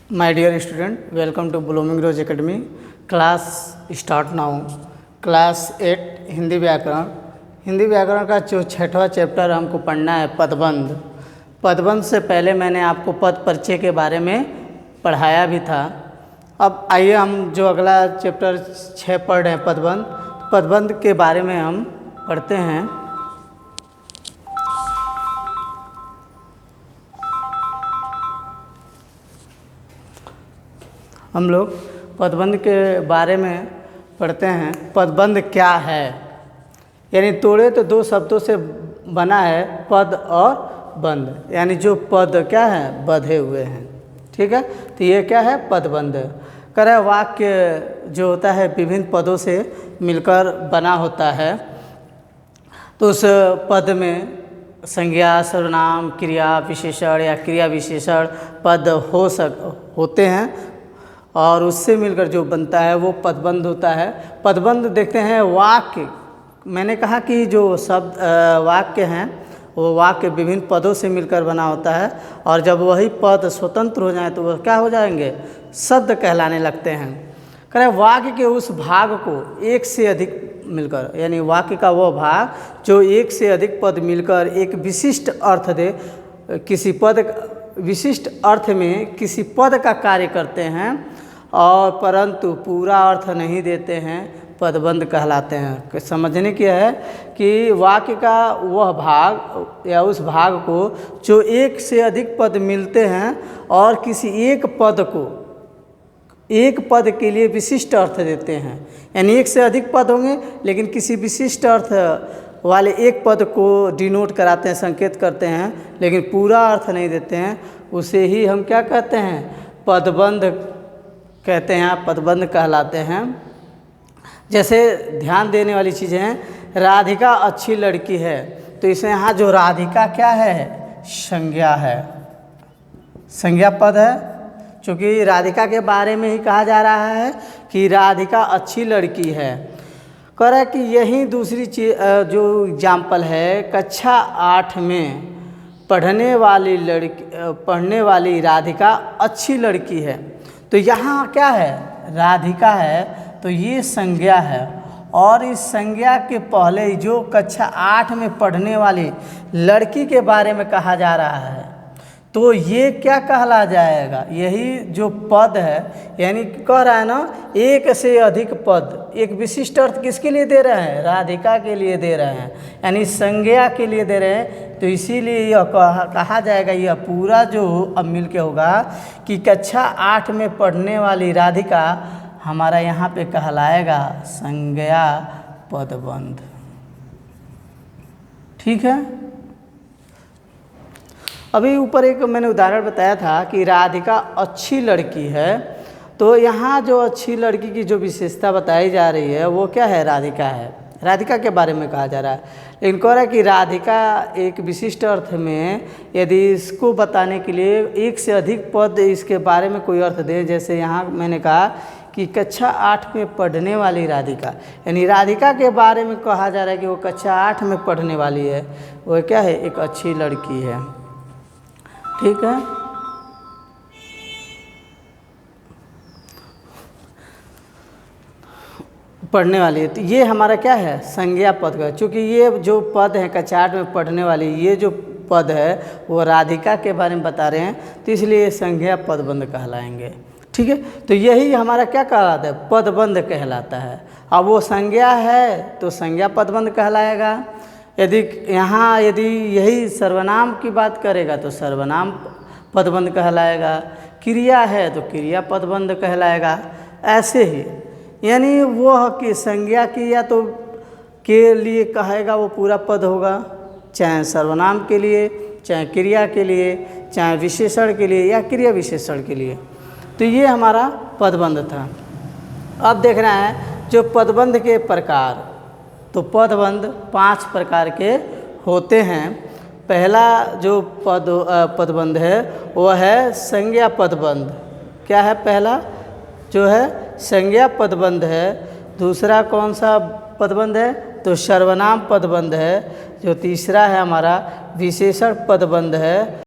My dear student, welcome to Blooming Rose Academy. Class start now. Class 8 Hindi व्याकरण। हिंदी व्याकरण का जो छठवां चैप्टर हमको पढ़ना है पदबंध। पदबंध से पहले मैंने आपको पद परिचय के बारे में पढ़ाया भी था। अब आइए हम जो अगला चैप्टर 6 पढ़ रहे हैं पदबंध। पदबंध के बारे में हम पढ़ते हैं। हम लोग पदबंध के बारे में पढ़ते हैं। पदबंध क्या है, यानी तोड़े तो दो शब्दों से बना है पद और बंध, यानी जो पद क्या है बंधे हुए हैं। ठीक है, तो ये क्या है पदबंध। कह रहा है वाक्य जो होता है विभिन्न पदों से मिलकर बना होता है, तो उस पद में संज्ञा, सर्वनाम, क्रिया विशेषण या क्रिया विशेषण पद होते हैं और उससे मिलकर जो बनता है वो पदबंध होता है। पदबंध देखते हैं वाक्य। मैंने कहा कि जो शब्द वाक्य हैं वो वाक्य विभिन्न पदों से मिलकर बना होता है, और जब वही पद स्वतंत्र हो जाए तो वह क्या हो जाएंगे, शब्द कहलाने लगते हैं। कह रहे वाक्य के उस भाग को एक से अधिक मिलकर, यानी वाक्य का वह भाग जो एक से अधिक पद मिलकर एक विशिष्ट अर्थ दे, किसी पद विशिष्ट अर्थ में किसी पद का कार्य करते हैं और परंतु पूरा अर्थ नहीं देते हैं, पदबंध कहलाते हैं। समझने की है कि वाक्य का वह भाग या उस भाग को जो एक से अधिक पद मिलते हैं और किसी एक पद के लिए विशिष्ट अर्थ देते हैं, यानी एक से अधिक पद होंगे लेकिन किसी विशिष्ट अर्थ वाले एक पद को डिनोट कराते हैं, संकेत करते हैं, लेकिन पूरा अर्थ नहीं देते हैं, उसे ही हम क्या कहते हैं, पदबंध कहते हैं, पदबंध कहलाते हैं। जैसे ध्यान देने वाली चीज़ें हैं, राधिका अच्छी लड़की है, तो इसमें यहाँ जो राधिका क्या है, संज्ञा है, संज्ञा पद है, क्योंकि राधिका के बारे में ही कहा जा रहा है कि राधिका अच्छी लड़की है। कह रहा है कि यही दूसरी चीज जो एग्जाम्पल है, कक्षा 8 में पढ़ने वाली राधिका अच्छी लड़की है, तो यहाँ क्या है, राधिका है, तो ये संज्ञा है, और इस संज्ञा के पहले जो कक्षा 8 में पढ़ने वाली लड़की के बारे में कहा जा रहा है, तो ये क्या कहला जाएगा, यही जो पद है, यानी कह रहा है ना एक से अधिक पद, एक विशिष्ट अर्थ किसके लिए दे रहे हैं, राधिका के लिए दे रहे हैं, यानी संज्ञा के लिए दे रहे हैं, तो इसीलिए यह कहा जाएगा, यह पूरा जो अब मिल के होगा कि कक्षा 8 में पढ़ने वाली राधिका हमारा यहाँ पे कहलाएगा संज्ञा पदबंध। ठीक है, अभी ऊपर एक मैंने उदाहरण बताया था कि राधिका अच्छी लड़की है, तो यहाँ जो अच्छी लड़की की जो विशेषता बताई जा रही है वो क्या है, राधिका है, राधिका के बारे में कहा जा रहा है। लेकिन कह रहा है कि राधिका एक विशिष्ट अर्थ में यदि इसको बताने के लिए एक से अधिक पद इसके बारे में कोई अर्थ दे, जैसे यहाँ मैंने कहा कि कक्षा 8 में पढ़ने वाली राधिका, यानी राधिका के बारे में कहा जा रहा है कि वो कक्षा 8 में पढ़ने वाली है, वो क्या है, एक अच्छी लड़की है। ठीक है, पढ़ने वाली है, तो ये हमारा क्या है, संज्ञा पद का। चूँकि ये जो पद है कक्षा 8 में पढ़ने वाली, ये जो पद है वो राधिका के बारे में बता रहे हैं, तो इसलिए संज्ञा पदबंध कहलाएंगे। ठीक है, तो यही हमारा क्या कहलाता है, पदबंध कहलाता है। अब वो संज्ञा है तो संज्ञा पदबंध कहलाएगा। यदि यही सर्वनाम की बात करेगा तो सर्वनाम पदबंध कहलाएगा। क्रिया है तो क्रिया पदबंध कहलाएगा। ऐसे ही यानी वह कि संज्ञा की या तो के लिए कहेगा वो पूरा पद होगा, चाहे सर्वनाम के लिए, चाहे क्रिया के लिए, चाहे विशेषण के लिए या क्रिया विशेषण के लिए। तो ये हमारा पदबंध था। अब देखना है जो पदबंध के प्रकार, तो पदबंध 5 प्रकार के होते हैं। पहला जो पदबंध है वह है संज्ञा पदबंध। क्या है, पहला जो है संज्ञा पदबंध है। दूसरा कौन सा पदबंध है, तो सर्वनाम पदबंध है। जो तीसरा है हमारा विशेषण पदबंध है।